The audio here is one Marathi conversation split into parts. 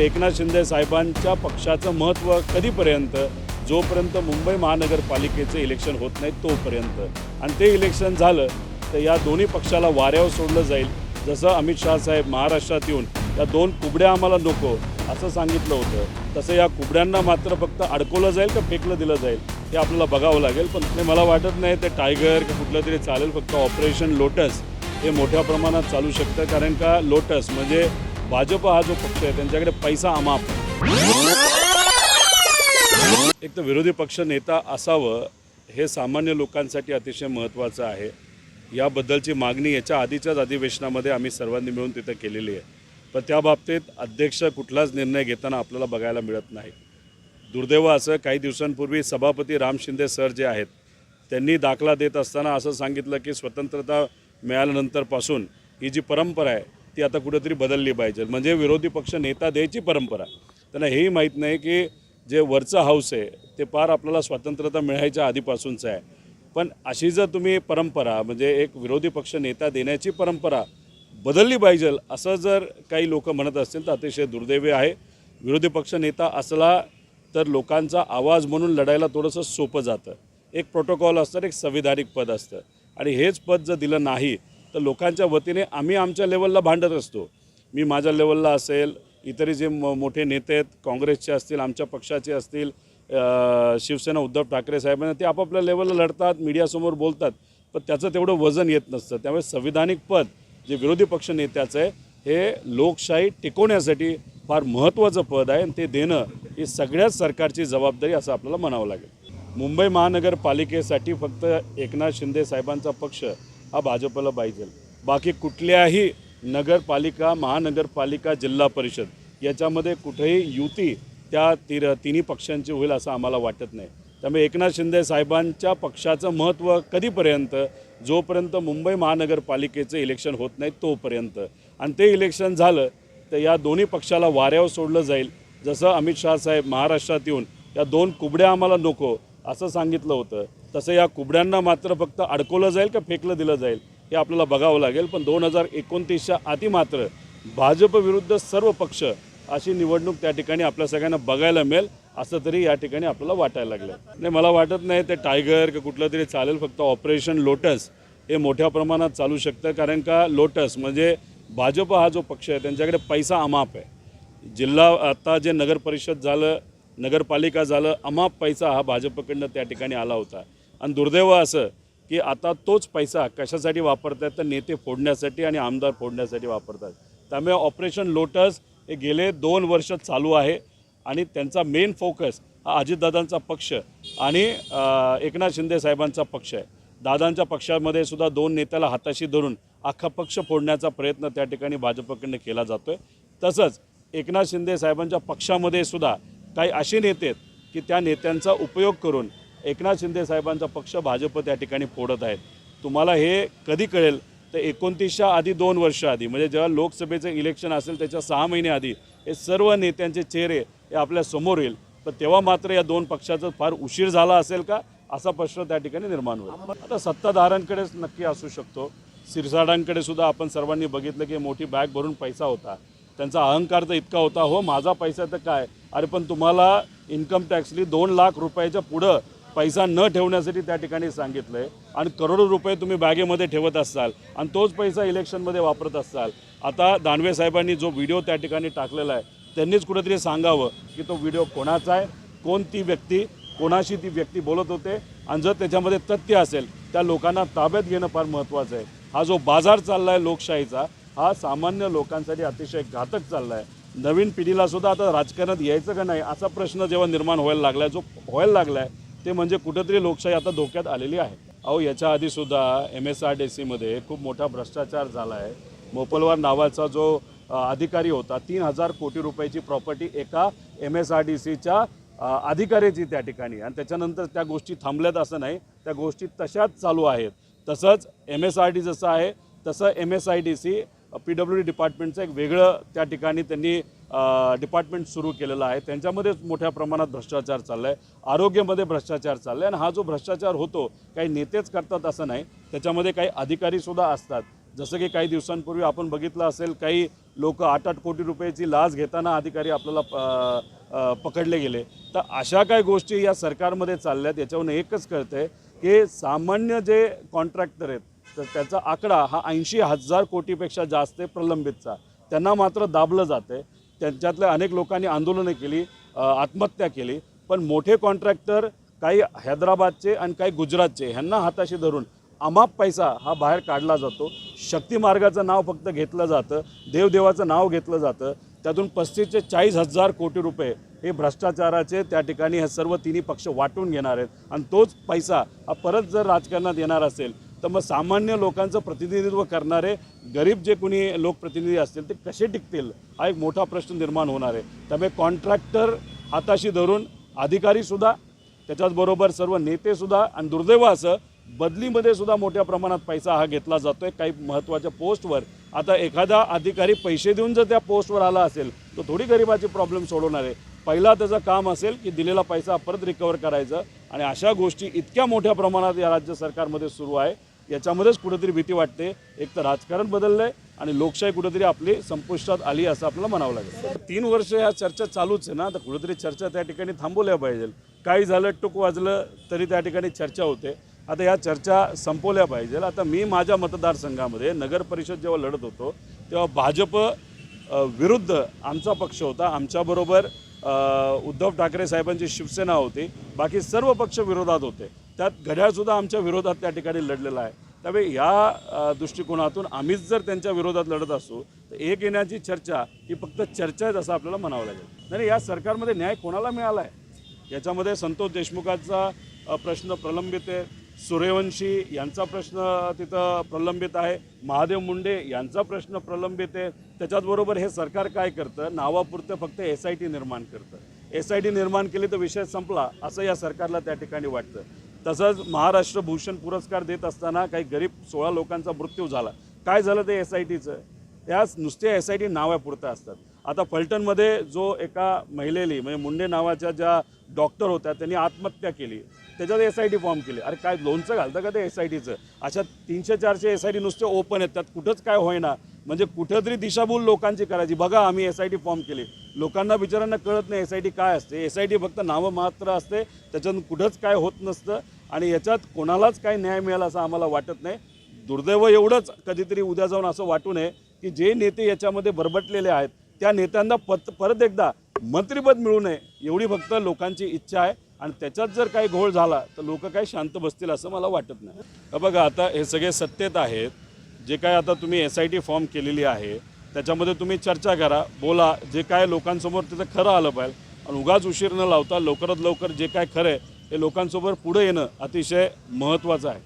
एकनाथ शिंदे साहेबांच्या पक्षाचं महत्त्व कधीपर्यंत, जोपर्यंत मुंबई महानगरपालिकेचं इलेक्शन होत नाही तोपर्यंत. आणि ते इलेक्शन झालं तर या दोन्ही पक्षाला वाऱ्यावर सोडलं जाईल. जसं अमित शाह साहेब महाराष्ट्रात येऊन या दोन कुबड्या आम्हाला नको असं सांगितलं होतं, तसं या कुबड्यांना मात्र फक्त अडकवलं जाईल का फेकलं दिलं जाईल हे आपल्याला बघावं लागेल. पण ते मला वाटत नाही ते टायगर की कुठलं तरी चालेल. फक्त ऑपरेशन लोटस हे मोठ्या प्रमाणात चालू शकतं, कारण का लोटस म्हणजे भाजप हा जो पक्ष आहे त्यांच्याकडे पैसा अमाप. एक तर विरोधी पक्ष नेता असावं हे सामान्य लोकांसाठी अतिशय महत्त्वाचं आहे. याबद्दलची मागणी याच्या आधीच्याच अधिवेशनामध्ये आम्ही सर्वांनी मिळून तिथं केलेली आहे. पण त्या बाबतीत अध्यक्ष कुठलाच निर्णय घेताना आपल्याला बघायला मिळत नाही. दुर्दैव असं काही दिवसांपूर्वी सभापती राम शिंदे सर जे आहेत त्यांनी दाखला देत असताना असं सांगितलं की स्वतंत्रता मिळाल्यानंतरपासून ही जी परंपरा आहे ती आता कुठेतरी बदलली पाहिजे. म्हणजे विरोधी पक्ष नेता द्यायची परंपरा. त्यांना हेही माहीत नाही की जे वरचं हाऊस आहे ते पार आपल्याला स्वतंत्रता मिळायच्या आधीपासूनचं आहे. पण अशी जर तुम्ही परंपरा म्हणजे एक विरोधी पक्ष नेता देण्याची परंपरा बदलली पाहिजे असं जर काही लोक म्हणत असतील तर अतिशय दुर्दैवी आहे. विरोधी पक्ष नेता असला तर लोकांचा आवाज म्हणून लढायला थोडंसं सोपं जातं. एक प्रोटोकॉल असतं, एक संविधानिक पद असतं आणि हेच पद जर दिलं नाही तर लोकांच्या वतीने आम्ही आमच्या लेवलला भांडत असतो. मी माझ्या लेवलला असेल, इतरही जे मोठे नेते आहेत काँग्रेसचे असतील, आमच्या पक्षाचे असतील, शिवसेना उद्धव ठाकरे साहेबांना ते आपापल्या लेवलला लढतात, मीडियासमोर बोलतात, पण त्याचं तेवढं वजन येत नसतं. त्यामुळे संविधानिक पद जे विरोधी पक्ष नेत्याचं आहे हे लोकशाही टिकवण्यासाठी फार महत्त्वाचं पद आहे आणि ते देणं ही सगळ्याच सरकारची जबाबदारी असं आपल्याला म्हणावं लागेल. मुंबई महानगरपालिकेसाठी फक्त एकनाथ शिंदे साहेबांचा पक्ष हा भाजपला पाहिजे. बाकी कुठल्याही नगरपालिका, महानगरपालिका, जिल्हा परिषद याच्यामध्ये कुठेही युती त्या तिन्ही पक्षांची होईल असं आम्हाला वाटत नाही. त्यामुळे एकनाथ शिंदे साहेबांच्या पक्षाचं महत्त्व कधीपर्यंत, जोपर्यंत मुंबई महानगरपालिकेचं इलेक्शन होत नाही तोपर्यंत. आणि ते इलेक्शन झालं तर या दोन्ही पक्षाला वाऱ्यावर सोडलं जाईल. जसं अमित शाह साहेब महाराष्ट्रात येऊन या दोन कुबड्या आम्हाला नको असं सांगितलं होतं, तसं या कुबड्यांना मात्र फक्त अडकवलं जाईल का फेकलं दिलं जाईल हे आपल्याला बघावं लागेल. पण 2029च्या आधी मात्र भाजप विरुद्ध सर्व पक्ष अशी निवडणूक त्या ठिकाणी आपल्या सगळ्यांना बघायला मिळेल असं तरी या ठिकाणी आपल्याला वाटायला लागलं. नाही, मला वाटत नाही ते टायगर की कुठलं तरी चालेल. फक्त ऑपरेशन लोटस हे मोठ्या प्रमाणात चालू शकतं, कारण का लोटस म्हणजे भाजप हा जो पक्ष आहे त्यांच्याकडे पैसा अमाप आहे. जिल्हा आता जे नगर परिषद झालं, नगरपालिका झालं, अमाप पैसा हा भाजपकडनं त्या ठिकाणी आला होता. आणि दुर्दैव असं की आता तोच पैसा कशासाठी वापरतात तर नेते फोडण्यासाठी आणि आमदार फोडण्यासाठी वापरतात. त्यामुळे ऑपरेशन लोटस हे गेले 2 वर्ष चालू आहे आणि त्यांचा मेन फोकस हा अजितदादांचा पक्ष आणि एकनाथ शिंदे साहेबांचा पक्ष आहे. दादांच्या पक्षामध्ये सुद्धा 2 नेत्याला हाताशी धरून अख्खा पक्ष फोडण्याचा प्रयत्न त्या ठिकाणी भाजपकडनं केला जातो आहे. तसंच एकनाथ शिंदे साहेबांच्या पक्षामध्ये सुद्धा काही असे नेते आहेत की त्या नेत्यांचा उपयोग करून एकनाथ शिंदे साहेबांचा पक्ष भाजप त्या ठिकाणी फोडत आहेत. तुम्हाला हे कधी कळेल तर 29च्या आधी 2 वर्ष आधी म्हणजे जेव्हा लोकसभेचं इलेक्शन असेल त्याच्या 6 महिने आधी हे सर्व नेत्यांचे चेहरे हे आपल्या समोर येईल. पण तेव्हा मात्र या 2 पक्षाचा फार उशीर झाला असेल का असा प्रश्न त्या ठिकाणी निर्माण होईल. आता सत्ताधाऱ्यांकडेच नक्की असू शकतो. सिरसाडांकडे सुद्धा आपण सर्वांनी बघितलं की मोठी बॅग भरून पैसा होता. त्यांचा अहंकार तर इतका होता, हो माझा पैसा तर काय, अरे पण तुम्हाला इन्कम टॅक्सली 2 लाख रुपयाच्या पुढं पैसा न ठेवण्यासाठी त्या ठिकाणी सांगितलं आहे आणि करोडो रुपये तुम्ही बॅगेमध्ये ठेवत असाल आणि तोच पैसा इलेक्शनमध्ये वापरत असाल. आता दानवे साहेबांनी जो व्हिडिओ त्या ठिकाणी टाकलेला आहे त्यांनीच कुठेतरी सांगावं की तो व्हिडिओ कोणाचा आहे, कोण ती व्यक्ती, कोणाशी ती व्यक्ती बोलत होते आणि जर त्याच्यामध्ये तथ्य असेल त्या लोकांना ताब्यात घेणं फार महत्त्वाचं आहे. हा जो बाजार चालला आहे लोकशाहीचा हा सामान्य लोकांसाठी अतिशय घातक चालला आहे. नवीन पिढीलासुद्धा आता राजकारणात यायचं का नाही असा प्रश्न जेव्हा निर्माण व्हायला लागला आहे, जो व्हायला लागला आहे ते म्हणजे कुठेतरी लोकशाही आता धोक्यात आलेली आहे. अहो याच्या आधीसुद्धा MSRDCमध्ये खूप मोठा भ्रष्टाचार झाला आहे. मोपलवार नावाचा जो अधिकारी होता 3000 कोटी रुपयाची प्रॉपर्टी एका MSRDCच्या अधिकाऱ्याची त्या ठिकाणी आणि त्याच्यानंतर त्या गोष्टी थांबल्यात असं नाही, त्या गोष्टी तशाच चालू आहेत. तसंच MSRD जसं आहे तसं MSIDC PWD डिपार्टमेंटचं एक वेगळं त्या ठिकाणी त्यांनी डिपार्टमेंट सुरू केलेलं आहे. त्यांच्यामध्येच मोठ्या प्रमाणात भ्रष्टाचार चालला आहे. आरोग्यामध्ये भ्रष्टाचार चालला आहे आणि हा जो भ्रष्टाचार होतो काही नेतेच करतात असं नाही, त्याच्यामध्ये काही अधिकारीसुद्धा असतात. जसं की काही दिवसांपूर्वी आपण बघितलं असेल, काही लोक 8-8 कोटी रुपयाची लाच घेताना अधिकारी आपल्याला पकडले गेले. तर अशा काही गोष्टी या सरकारमध्ये चालल्यात. याच्यावरून एकच कळतंय की सामान्य जे कॉन्ट्रॅक्टर आहेत तर त्याचा आकडा हा 80,000 कोटीपेक्षा जास्त आहे प्रलंबितचा. त्यांना मात्र दाबलं जातं आहे. त्यांच्यातल्या अनेक लोकांनी आंदोलनं केली, आत्महत्या केली. पण मोठे कॉन्ट्रॅक्टर काही हैदराबादचे आणि काही गुजरातचे ह्यांना हाताशी धरून अमाप पैसा हा बाहेर काढला जातो. शक्ती मार्गाचं नाव फक्त घेतलं जातं, देवदेवाचं नाव घेतलं जातं. त्यातून 35,000 ते 40,000 कोटी रुपये हे भ्रष्टाचाराचे त्या ठिकाणी हे सर्व तिन्ही पक्ष वाटून घेणार आहेत. आणि तोच पैसा हा परत जर राजकारणात येणार असेल तर मग सामान्य लोकांचं प्रतिनिधित्व करणारे गरीब जे कोणी लोकप्रतिनिधी असतील ते कसे टिकतील हा एक मोठा प्रश्न निर्माण होणार आहे. त्यामुळे कॉन्ट्रॅक्टर हाताशी धरून अधिकारीसुद्धा, त्याच्याचबरोबर सर्व नेतेसुद्धा, आणि दुर्दैव असं बदलीमध्ये सुद्धा मोठ्या प्रमाणात पैसा हा घेतला जातो आहे काही महत्त्वाच्या पोस्टवर. आता एखादा अधिकारी पैसे देऊन जर त्या पोस्टवर आला असेल तर थोडी गरिबाची प्रॉब्लेम सोडवणार आहे. पहिला त्याचं काम असेल की दिलेला पैसा परत रिकवर करायचं. आणि अशा गोष्टी इतक्या मोठ्या प्रमाणात या राज्य सरकारमध्ये सुरू आहे, याच्यामध्येच कुठेतरी भीती वाटते. एक तर राजकारण बदललं आहे आणि लोकशाही कुठेतरी आपली संपुष्टात आली असं आपल्याला म्हणावं लागेल. 3 वर्ष ह्या चर्चा चालूच आहे ना, तर कुठेतरी चर्चा त्या ठिकाणी थांबवल्या पाहिजे. काही झालं, टूक वाजलं तरी त्या ठिकाणी चर्चा होते. आता या चर्चा संपवल्या पाहिजे. आता मी माझ्या मतदारसंघामध्ये नगर परिषद जेव्हा लढत होतो तेव्हा भाजप विरुद्ध आमचा पक्ष होता. आमच्याबरोबर उद्धव ठाकरे साहेबांची शिवसेना होती. बाकी सर्व पक्ष विरोधात होते. त्यात घड्याळसुद्धा आमच्या विरोधात त्या ठिकाणी लढलेला आहे. त्यामुळे या दृष्टिकोनातून आम्हीच जर त्यांच्या विरोधात लढत असू तर एक येण्याची चर्चा ही फक्त चर्चा आहे असं आपल्याला म्हणावं लागेल. नाही, या सरकारमध्ये न्याय कोणाला मिळाला आहे? याच्यामध्ये संतोष देशमुखांचा प्रश्न प्रलंबित आहे, सूर्यवंशी यांचा प्रश्न तिथं प्रलंबित आहे, महादेव मुंडे यांचा प्रश्न प्रलंबित आहे. त्याच्याचबरोबर हे सरकार काय करतं, नावापुरतं फक्त SIT निर्माण करतं. SIT निर्माण केली तर विषय संपला असं या सरकारला त्या ठिकाणी वाटतं. तसंच महाराष्ट्र भूषण पुरस्कार देत असताना काही गरीब 16 लोकांचा मृत्यू झाला. काय झालं ते SITचं? त्या नुसते SIT नावापुरतं असतात. आता फलटणमध्ये जो एका महिलेली म्हणजे मुंडे नावाच्या ज्या डॉक्टर होत्या त्यांनी आत्महत्या केली, त्याच्यात SIT फॉर्म केली. अरे काय लोणचं घालतं का ते SITचं? अशा 300-400 SIT नुसते ओपन आहेत, त्यात कुठंच काय होईना. म्हणजे कुठंतरी दिशाभूल लोकांची करायची. बघा आम्ही SIT फॉर्म केली. लोकांना बिचारांना कळत नाही SIT काय असते. SIT फक्त नावं मात्र असते, त्याच्यातून कुठंच काय होत नसतं. आणि याच्यात कोणालाच काय न्याय मिळाला असं आम्हाला वाटत नाही. दुर्दैव एवढंच कधीतरी उद्या जाऊन असं वाटू नये की जे नेते याच्यामध्ये बरबटलेले आहेत त्या नेत्यांना परत एकदा मंत्रिपद मिळू नये एवढी फक्त लोकांची इच्छा आहे. आणि त्याच्यात जर काही घोळ झाला तर लोक काही शांत बसतील असं मला वाटत नाही. बघा आता हे सगळे सत्तेत आहेत. जे काय आता तुम्ही SIT फॉर्म केलेली आहे त्याच्यामध्ये तुम्ही चर्चा करा, बोला. जे काय लोकांसमोर तिथं खरं आलं पाहिजे. आणि उगाच उशीर न लावता लवकरात लवकर जे काय खरं आहे हे लोकांसमोर पुढे येणं अतिशय महत्त्वाचं आहे.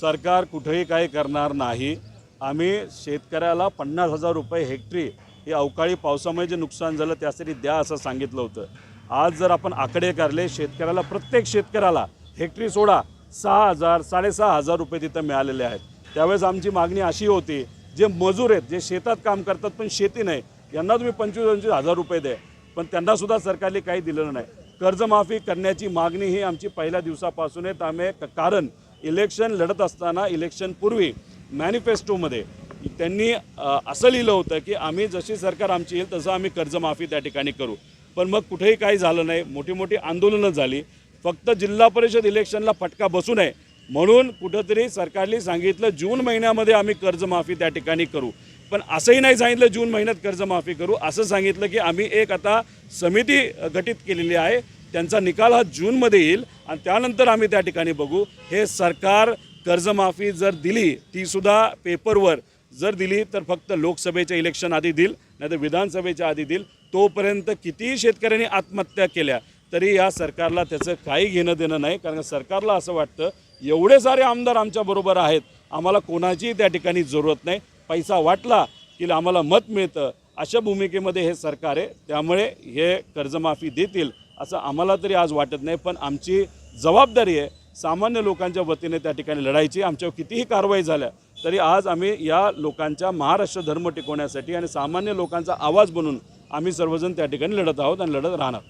सरकार कुठेही काही करणार नाही. आम्ही शेतकऱ्याला 50,000 रुपये हेक्टरी हे अवकाळी पावसामुळे जे नुकसान झालं त्यासाठी द्या असं सांगितलं होतं. आज जर आपण आकडे काढले, शेतकऱ्याला प्रत्येक शेतकऱ्याला हेक्टरी सोडा 6,000 6,500 रुपये तिथं मिळालेले आहेत. त्यावेळेस आमची मागणी अशी होती, जे मजूर आहेत, जे शेतात काम करतात पण शेती नाही, यांना तुम्ही 25,000 रुपये द्या. पण त्यांनासुद्धा सरकारने काही दिलेलं नाही. कर्जमाफी करण्याची मागणी ही आमची पहिल्या दिवसापासून आहे. त्यामुळे कारण इलेक्शन लढत असताना इलेक्शनपूर्वी मॅनिफेस्टोमध्ये त्यांनी असं लिहिलं होतं की आम्ही जशी सरकार आमची येईल तसं आम्ही कर्जमाफी त्या ठिकाणी करू. पण मग कुठेही काही झालं नाही. मोठी मोठी आंदोलनं झाली. फक्त जिल्हा परिषद इलेक्शनला फटका बसू नये म्हणून कुठंतरी सरकारने सांगितलं जून महिन्यामध्ये आम्ही कर्जमाफी त्या ठिकाणी करू. पण असंही नाही सांगितलं जून महिन्यात कर्जमाफी करू. असं सांगितलं की आम्ही एक आता समिती गठीत केलेली आहे, त्यांचा निकाल हा जूनमध्ये येईल आणि त्यानंतर आम्ही त्या ठिकाणी बघू. हे सरकार कर्जमाफी जर दिली, तीसुद्धा पेपरवर जर दिली तर फक्त लोकसभेच्या इलेक्शन आधी देईल, नाही तर विधानसभेच्या आधी देईल. तोपर्यंत कितीही शेतकऱ्यांनी आत्महत्या केल्या तरी या सरकारला त्याचं काही घेणं देणं नाही. कारण सरकारला असं वाटतं एवढे सारे आमदार आमच्याबरोबर आहेत, आम्हाला कोणाचीही त्या ठिकाणी जरूरत नाही. पैसा वाटला की आम्हाला मत मिळतं, अशा भूमिकेमध्ये हे सरकार आहे. त्यामुळे हे कर्जमाफी देतील असं आम्हाला तरी आज वाटत नाही. पण आमची जबाबदारी आहे सामान्य लोकांच्या वतीने त्या ठिकाणी लढायची. आमच्यावर कितीही कारवाई झाल्या तरी आज आम्ही या लोकांच्या महाराष्ट्र धर्म टिकवण्यासाठी आणि सामान्य लोकांचा आवाज बनून आम्ही सर्वजण त्या ठिकाणी लढत आहोत आणि लढत राहणार.